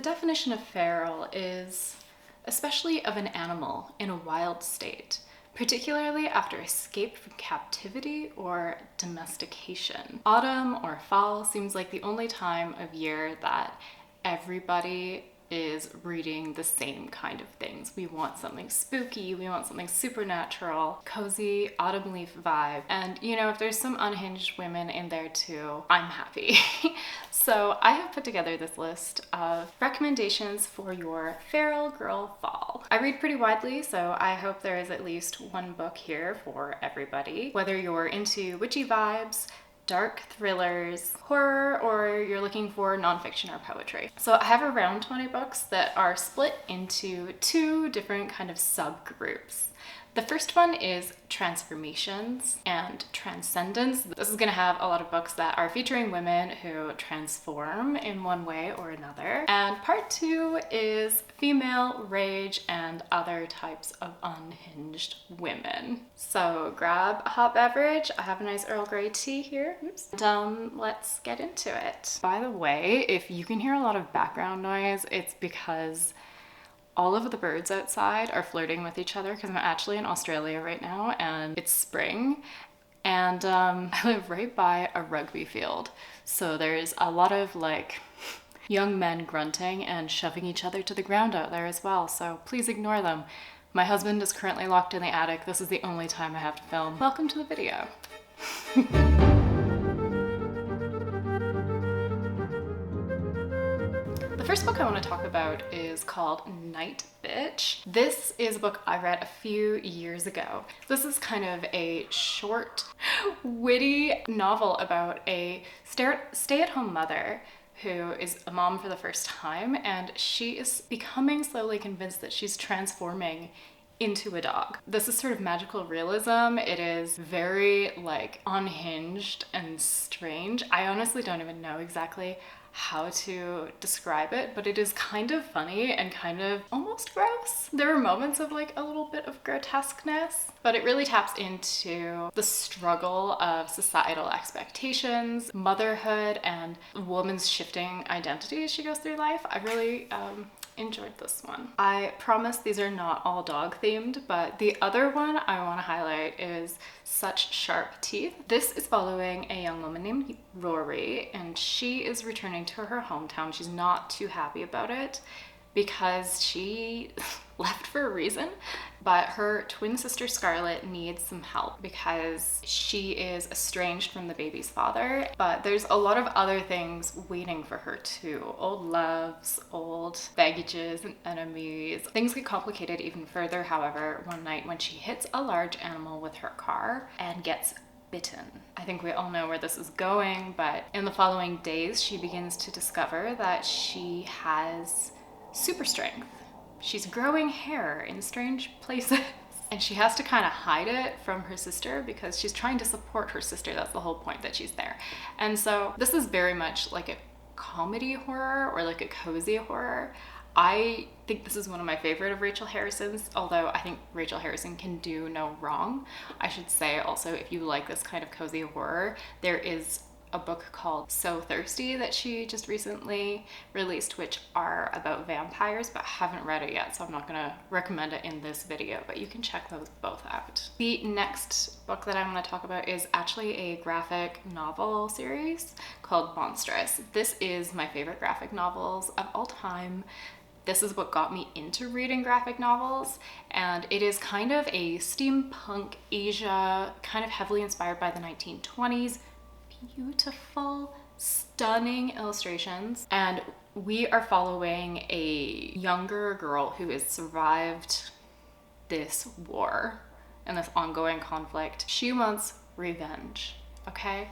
The definition of feral is especially of an animal in a wild state, particularly after escape from captivity or domestication. Autumn or fall seems like the only time of year that everybody is reading the same kind of things. We want something spooky, we want something supernatural, cozy, autumn leaf vibe. And you know, if there's some unhinged women in there too, I'm happy. So I have put together this list of recommendations for your feral girl fall. I read pretty widely, so I hope there is at least one book here for everybody. Whether you're into witchy vibes, dark thrillers, horror, or you're looking for nonfiction or poetry. So I have around 20 books that are split into two different kind of subgroups. The first one is Transformations and Transcendence. This is going to have a lot of books that are featuring women who transform in one way or another. And part two is Female Rage and Other Types of Unhinged Women. So grab a hot beverage. I have a nice Earl Grey tea here. Oops. And let's get into it. By the way, if you can hear a lot of background noise, it's because all of the birds outside are flirting with each other because I'm actually in Australia right now and it's spring, and I live right by a rugby field. So there's a lot of like young men grunting and shoving each other to the ground out there as well. So please ignore them. My husband is currently locked in the attic. This is the only time I have to film. Welcome to the video. The first book I want to talk about is called Night Bitch. This is a book I read a few years ago. This is kind of a short, witty novel about a stay-at-home mother who is a mom for the first time, and she is becoming slowly convinced that she's transforming into a dog. This is sort of magical realism. It is very like unhinged and strange. I honestly don't even know exactly how to describe it, but it is kind of funny and kind of almost gross. There are moments of like a little bit of grotesqueness, but it really taps into the struggle of societal expectations, motherhood, and a woman's shifting identity as she goes through life. I really enjoyed this one. I promise these are not all dog themed, but the other one I want to highlight is Such Sharp Teeth. This is following a young woman named Rory, and she is returning to her hometown. She's not too happy about it because she left for a reason, but her twin sister Scarlett needs some help because she is estranged from the baby's father. But there's a lot of other things waiting for her too. Old loves, old baggages and enemies. Things get complicated even further, however, one night when she hits a large animal with her car and gets bitten. I think we all know where this is going, but in the following days, she begins to discover that she has super strength. She's growing hair in strange places and she has to kind of hide it from her sister because she's trying to support her sister. That's the whole point that she's there. And so this is very much like a comedy horror or like a cozy horror. I think this is one of my favorite of Rachel Harrison's, although I think Rachel Harrison can do no wrong. I should say also, if you like this kind of cozy horror, there is a book called So Thirsty that she just recently released, which are about vampires, but I haven't read it yet, so I'm not gonna recommend it in this video, but you can check those both out. The next book that I'm gonna talk about is actually a graphic novel series called Monstrous. This is my favorite graphic novels of all time. This is what got me into reading graphic novels, and it is kind of a steampunk Asia, kind of heavily inspired by the 1920s. Beautiful, stunning illustrations, and we are following a younger girl who has survived this war and this ongoing conflict. She wants revenge, okay?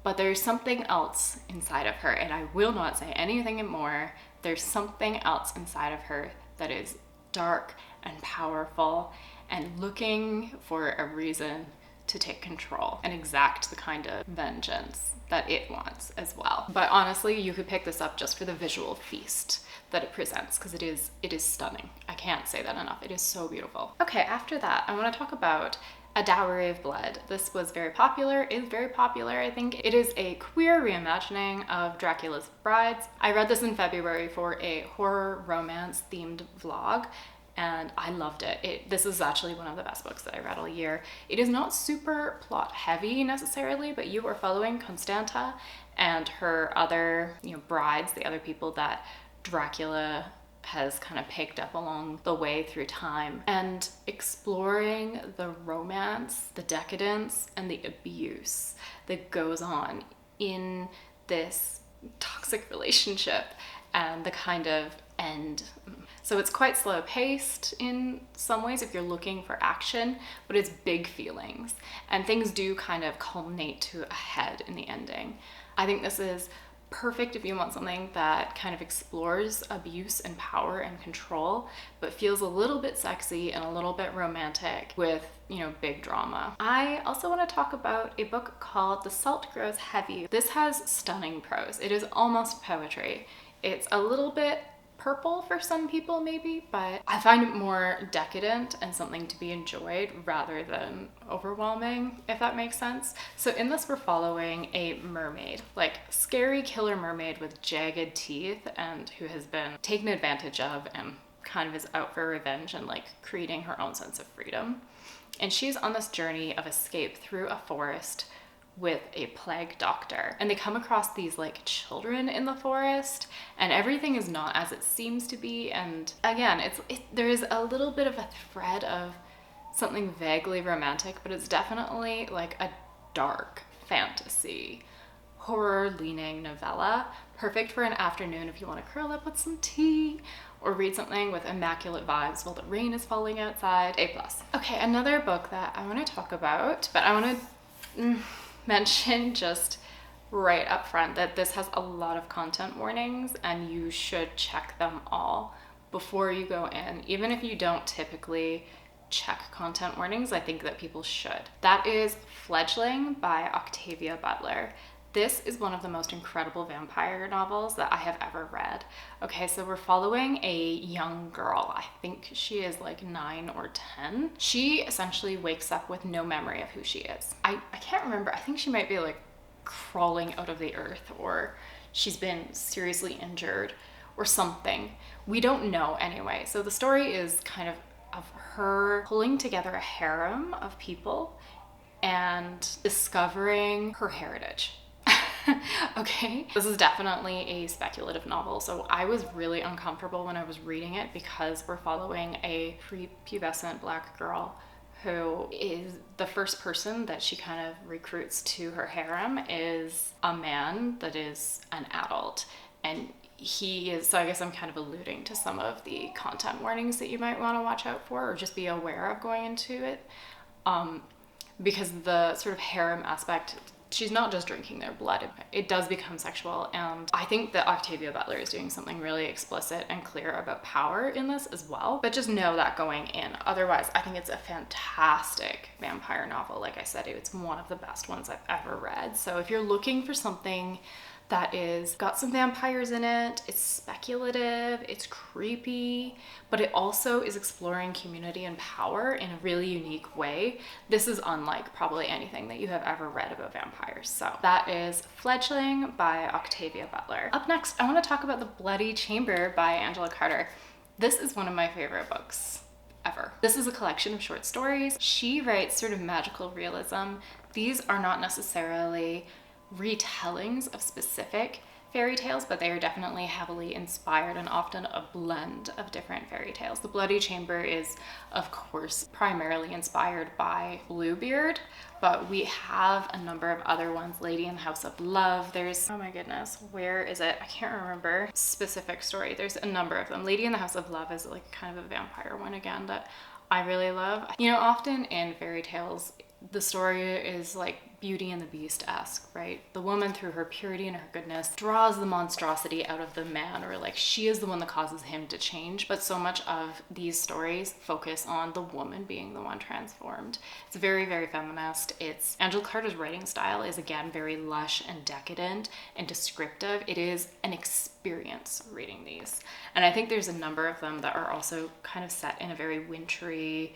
But there's something else inside of her, and I will not say anything more. There's something else inside of her that is dark and powerful and looking for a reason to take control and exact the kind of vengeance that it wants as well. But honestly, you could pick this up just for the visual feast that it presents, because it is stunning. I can't say that enough. It is so beautiful. Okay, after that, I want to talk about A Dowry of Blood. This was very popular, is very popular, I think. It is a queer reimagining of Dracula's Brides. I read this in February for a horror romance themed vlog, and I loved it. This is actually one of the best books that I read all year. It is not super plot heavy necessarily, but you are following Constanta and her other, brides, the other people that Dracula has kind of picked up along the way through time, and exploring the romance, the decadence, and the abuse that goes on in this toxic relationship and the kind of end. So it's quite slow paced in some ways if you're looking for action, but it's big feelings, and things do kind of culminate to a head in the ending. I think this is perfect if you want something that kind of explores abuse and power and control, but feels a little bit sexy and a little bit romantic with, big drama. I also want to talk about a book called The Salt Grows Heavy. This has stunning prose. It is almost poetry. It's a little bit purple for some people maybe, but I find it more decadent and something to be enjoyed rather than overwhelming, if that makes sense. So in this we're following a mermaid, like scary killer mermaid with jagged teeth, and who has been taken advantage of and kind of is out for revenge and like creating her own sense of freedom. And she's on this journey of escape through a forest with a plague doctor, and they come across these like children in the forest, and everything is not as it seems to be. And again, there is a little bit of a thread of something vaguely romantic, but it's definitely like a dark fantasy horror leaning novella, perfect for an afternoon if you want to curl up with some tea or read something with immaculate vibes while the rain is falling outside. A+. Okay, another book that I want to talk about, but I want to mention just right up front that this has a lot of content warnings, and you should check them all before you go in. Even if you don't typically check content warnings, I think that people should. That is Fledgling by Octavia Butler. This is one of the most incredible vampire novels that I have ever read. Okay, so we're following a young girl. I think she is like 9 or 10. She essentially wakes up with no memory of who she is. I can't remember. I think she might be like crawling out of the earth, or she's been seriously injured or something. We don't know anyway. So the story is kind of her pulling together a harem of people and discovering her heritage. Okay, this is definitely a speculative novel, so I was really uncomfortable when I was reading it because we're following a prepubescent black girl who is the first person that she kind of recruits to her harem is a man that is an adult, and he is, so I guess I'm kind of alluding to some of the content warnings that you might want to watch out for or just be aware of going into it, because the sort of harem aspect, she's not just drinking their blood. It does become sexual, and I think that Octavia Butler is doing something really explicit and clear about power in this as well. But just know that going in. Otherwise, I think it's a fantastic vampire novel. Like I said, it's one of the best ones I've ever read. So if you're looking for something that is got some vampires in it, it's speculative, it's creepy, but it also is exploring community and power in a really unique way, this is unlike probably anything that you have ever read about vampires. So that is Fledgling by Octavia Butler. Up next, I want to talk about The Bloody Chamber by Angela Carter. This is one of my favorite books ever. This is a collection of short stories. She writes sort of magical realism. These are not necessarily retellings of specific fairy tales, but they are definitely heavily inspired and often a blend of different fairy tales. The Bloody Chamber is, of course, primarily inspired by Bluebeard, but we have a number of other ones. Lady in the House of Love. There's, oh my goodness, where is it? I can't remember specific story. There's a number of them. Lady in the House of Love is like kind of a vampire one again that I really love. Often in fairy tales, the story is like Beauty and the Beast-esque, right? The woman, through her purity and her goodness, draws the monstrosity out of the man, or like she is the one that causes him to change. But so much of these stories focus on the woman being the one transformed. It's very, very feminist. Angela Carter's writing style is again very lush and decadent and descriptive. It is an experience reading these. And I think there's a number of them that are also kind of set in a very wintry,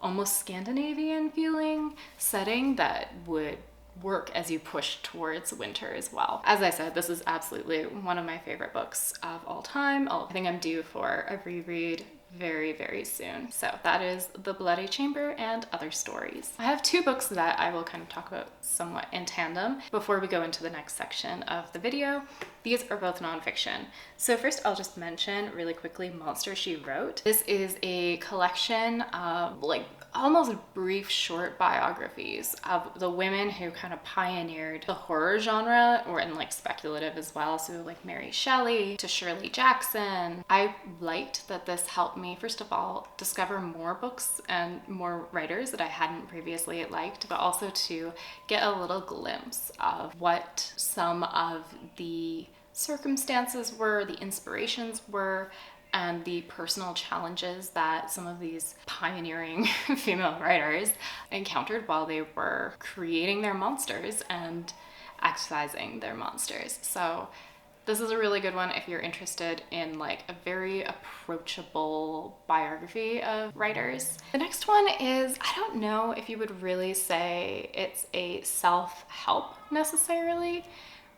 almost Scandinavian feeling setting that would work as you push towards winter as well. As I said, this is absolutely one of my favorite books of all time. I think I'm due for a reread very, very soon. So that is The Bloody Chamber and Other Stories. I have two books that I will kind of talk about somewhat in tandem before we go into the next section of the video. These are both nonfiction. So first I'll just mention really quickly Monster She Wrote. This is a collection of like almost brief short biographies of the women who kind of pioneered the horror genre, or in like speculative as well. So like Mary Shelley to Shirley Jackson. I liked that this helped me, first of all, discover more books and more writers that I hadn't previously liked, but also to get a little glimpse of what some of the circumstances were, the inspirations were, and the personal challenges that some of these pioneering female writers encountered while they were creating their monsters and exercising their monsters. So this is a really good one if you're interested in like a very approachable biography of writers. The next one is, I don't know if you would really say it's a self-help necessarily,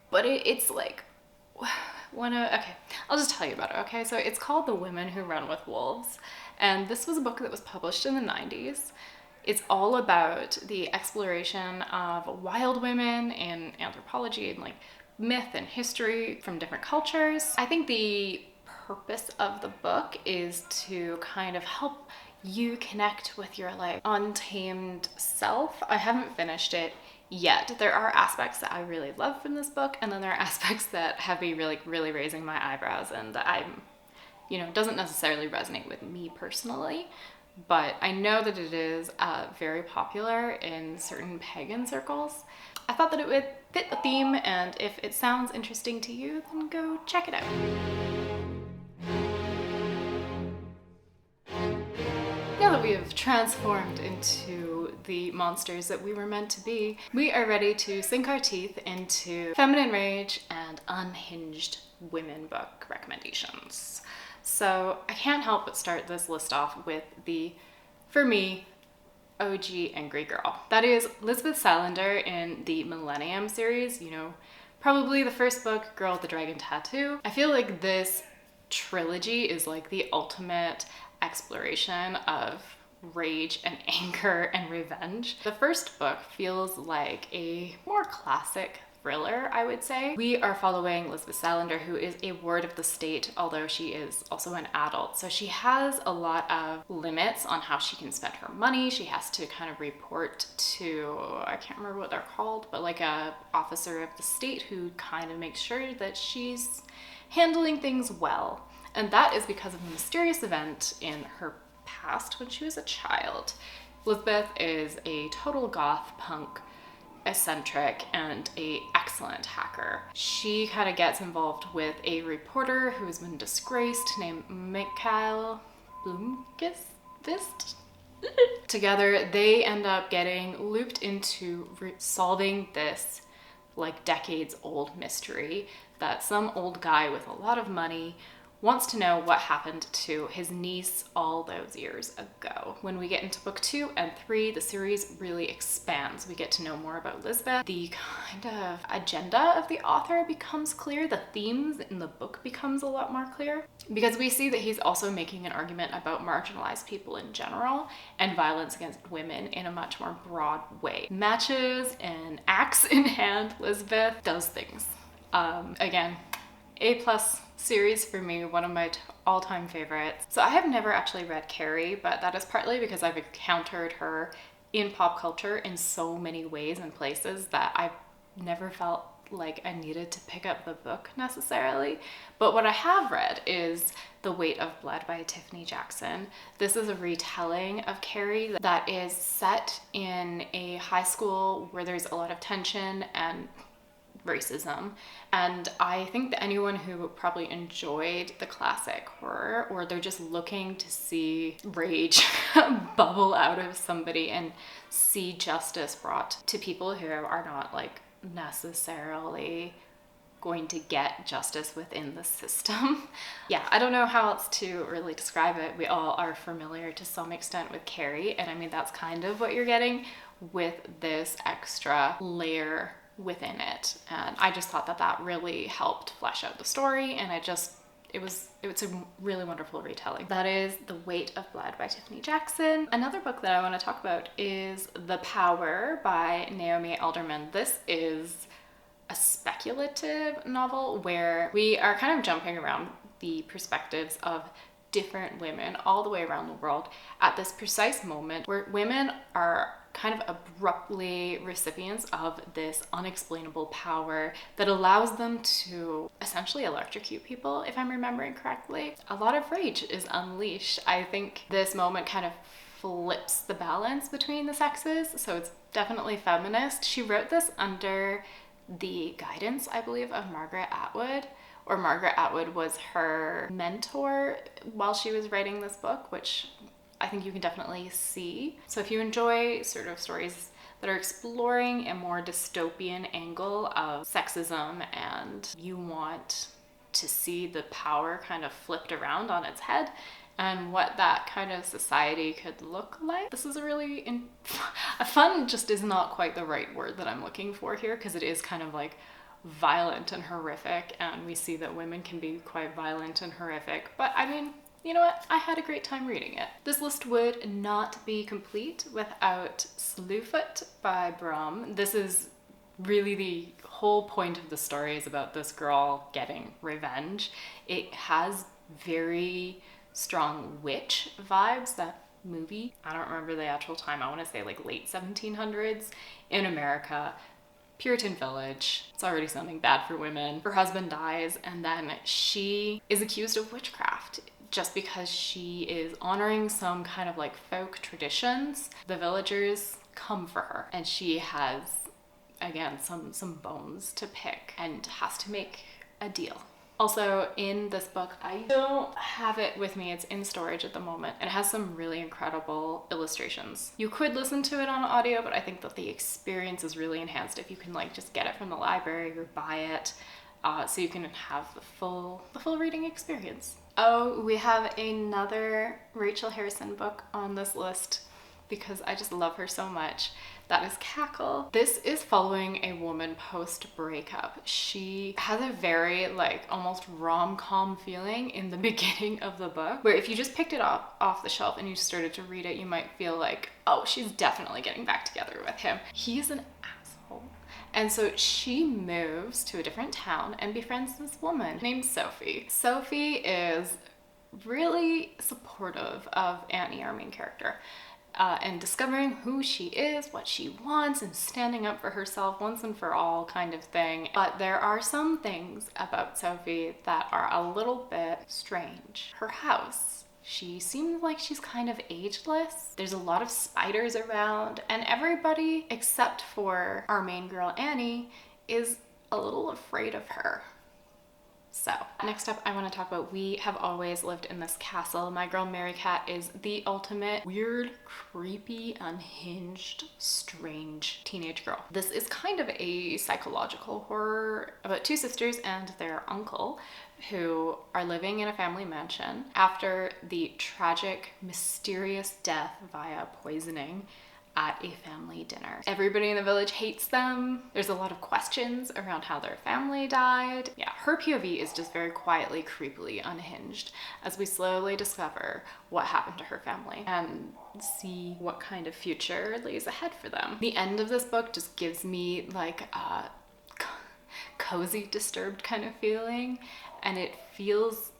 but it's like okay, I'll just tell you about it, okay? So it's called The Women Who Run with Wolves, and this was a book that was published in the 90s. It's all about the exploration of wild women in anthropology and like myth and history from different cultures. I think the purpose of the book is to kind of help you connect with your like untamed self. I haven't finished it yet. There are aspects that I really love from this book, and then there are aspects that have me really raising my eyebrows and that I'm, doesn't necessarily resonate with me personally. But I know that it is very popular in certain pagan circles. I thought that it would fit the theme, and if it sounds interesting to you, then go check it out. Now that we have transformed into the monsters that we were meant to be, we are ready to sink our teeth into feminine rage and unhinged women book recommendations. So I can't help but start this list off with the, for me, OG angry girl. That is Lisbeth Salander in the Millennium series, probably the first book, Girl with the Dragon Tattoo. I feel like this trilogy is like the ultimate exploration of rage and anger and revenge. The first book feels like a more classic thriller, I would say. We are following Lisbeth Salander, who is a ward of the state, although she is also an adult. So she has a lot of limits on how she can spend her money. She has to kind of report to, I can't remember what they're called, but like a officer of the state who kind of makes sure that she's handling things well. And that is because of a mysterious event in her past when she was a child. Lisbeth is a total goth punk, eccentric, and an excellent hacker. She kind of gets involved with a reporter who has been disgraced named Mikael Blomqvist. Together, they end up getting looped into solving this like decades old mystery that some old guy with a lot of money wants to know what happened to his niece all those years ago. When we get into book 2 and 3, the series really expands. We get to know more about Lisbeth. The kind of agenda of the author becomes clear. The themes in the book becomes a lot more clear, because we see that he's also making an argument about marginalized people in general and violence against women in a much more broad way. Matches and axe in hand, Lisbeth does things. Again, A+ series for me, one of my all-time favorites. So I have never actually read Carrie, but that is partly because I've encountered her in pop culture in so many ways and places that I've never felt like I needed to pick up the book necessarily. But what I have read is The Weight of Blood by Tiffany Jackson. This is a retelling of Carrie that is set in a high school where there's a lot of tension and racism, and I think that anyone who probably enjoyed the classic horror, or they're just looking to see rage bubble out of somebody and see justice brought to people who are not like necessarily going to get justice within the system. Yeah, I don't know how else to really describe it. We all are familiar to some extent with Carrie, and I mean, that's kind of what you're getting with this extra layer within it. And I just thought that that really helped flesh out the story, and it's a really wonderful retelling. That is The Weight of Blood by Tiffany Jackson. Another book that I want to talk about is The Power by Naomi Alderman. This is a speculative novel where we are kind of jumping around the perspectives of different women all the way around the world at this precise moment where women are kind of abruptly recipients of this unexplainable power that allows them to essentially electrocute people, if I'm remembering correctly. A lot of rage is unleashed. I think this moment kind of flips the balance between the sexes, so it's definitely feminist. She wrote this under the guidance, I believe, of Margaret Atwood, or Margaret Atwood was her mentor while she was writing this book, which I think you can definitely see. So if you enjoy sort of stories that are exploring a more dystopian angle of sexism and you want to see the power kind of flipped around on its head and what that kind of society could look like, this is a really fun just is not quite the right word that I'm looking for here, because it is kind of like violent and horrific, and we see that women can be quite violent and horrific, but I mean, you know what? I had a great time reading it. This list would not be complete without Slewfoot by Brum. This is really the whole point of the story is about this girl getting revenge. It has very strong witch vibes, that movie. I don't remember the actual time. I want to say like late 1700s in America. Puritan village. It's already sounding bad for women. Her husband dies, and then she is accused of witchcraft just because she is honoring some kind of like folk traditions. The villagers come for her, and she has, again, some bones to pick and has to make a deal. Also, in this book, I don't have it with me. It's in storage at the moment, and it has some really incredible illustrations. You could listen to it on audio, but I think that the experience is really enhanced if you can like just get it from the library or buy it, so you can have the full reading experience. Oh, we have another Rachel Harrison book on this list because I just love her so much. That is Cackle. This is following a woman post-breakup. She has a very like almost rom-com feeling in the beginning of the book, where if you just picked it up off the shelf and you started to read it, you might feel like, oh, she's definitely getting back together with him. He's an asshole. And so she moves to a different town and befriends this woman named Sophie. Sophie is really supportive of Annie, our main character. And discovering who she is, what she wants, and standing up for herself once and for all kind of thing. But there are some things about Sophie that are a little bit strange. Her house, she seems like she's kind of ageless. There's a lot of spiders around, and everybody except for our main girl Annie is a little afraid of her. So next up, I want to talk about We Have Always Lived in This Castle. My girl Mary Cat is the ultimate weird, creepy, unhinged, strange teenage girl. This is kind of a psychological horror about two sisters and their uncle who are living in a family mansion after the tragic, mysterious death via poisoning at a family dinner. Everybody in the village hates them. There's a lot of questions around how their family died. Yeah, her POV is just very quietly, creepily unhinged as we slowly discover what happened to her family and see what kind of future lays ahead for them. The end of this book just gives me like a cozy, disturbed kind of feeling, and it feels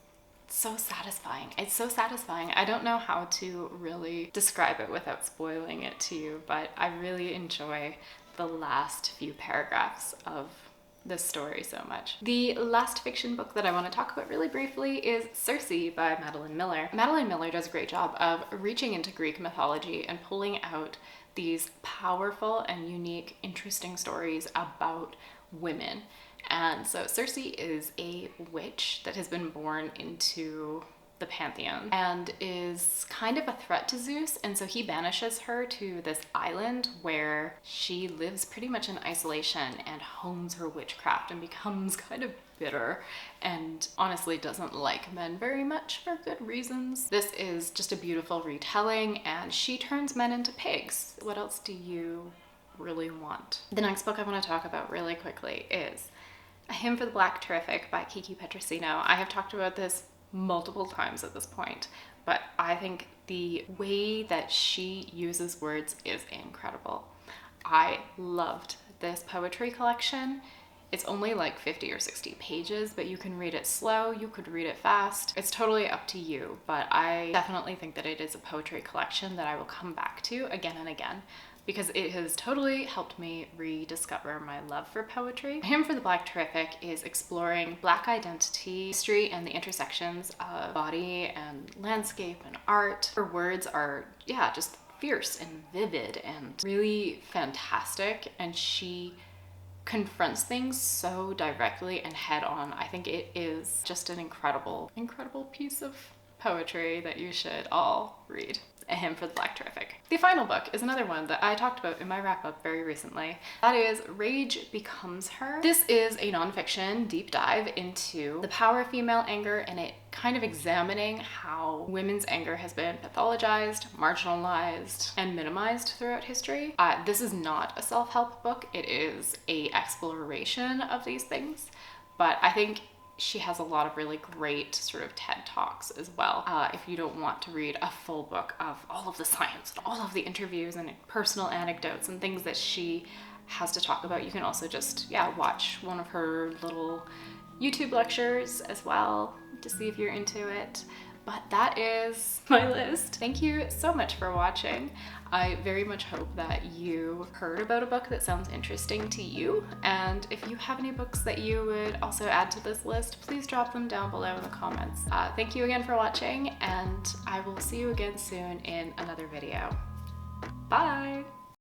so satisfying. It's so satisfying. I don't know how to really describe it without spoiling it to you, but I really enjoy the last few paragraphs of this story so much. The last fiction book that I want to talk about really briefly is Circe by Madeline Miller. Madeline Miller does a great job of reaching into Greek mythology and pulling out these powerful and unique, interesting stories about women. And so Circe is a witch that has been born into the pantheon and is kind of a threat to Zeus, and so he banishes her to this island where she lives pretty much in isolation and hones her witchcraft and becomes kind of bitter and honestly doesn't like men very much for good reasons. This is just a beautiful retelling, and she turns men into pigs. What else do you really want? The next book I want to talk about really quickly is A Hymn for the Black Terrific by Kiki Petrosino. I have talked about this multiple times at this point, but I think the way that she uses words is incredible. I loved this poetry collection. It's only like 50 or 60 pages, but you can read it slow, you could read it fast. It's totally up to you, but I definitely think that it is a poetry collection that I will come back to again and again, because it has totally helped me rediscover my love for poetry. A Hymn for the Black Terrific is exploring Black identity, history, and the intersections of body and landscape and art. Her words are, yeah, just fierce and vivid and really fantastic, and she confronts things so directly and head on. I think it is just an incredible piece of poetry that you should all read. A Hymn for the Black Terrific. The final book is another one that I talked about in my wrap-up very recently. That is Rage Becomes Her. This is a nonfiction deep dive into the power of female anger, and it kind of examining how women's anger has been pathologized, marginalized, and minimized throughout history. This is not a self-help book. It is an exploration of these things, but I think she has a lot of really great sort of TED Talks as well. If you don't want to read a full book of all of the science, all of the interviews and personal anecdotes and things that she has to talk about, you can also just, watch one of her little YouTube lectures as well to see if you're into it. But that is my list. Thank you so much for watching. I very much hope that you heard about a book that sounds interesting to you. And if you have any books that you would also add to this list, please drop them down below in the comments. Thank you again for watching, and I will see you again soon in another video. Bye!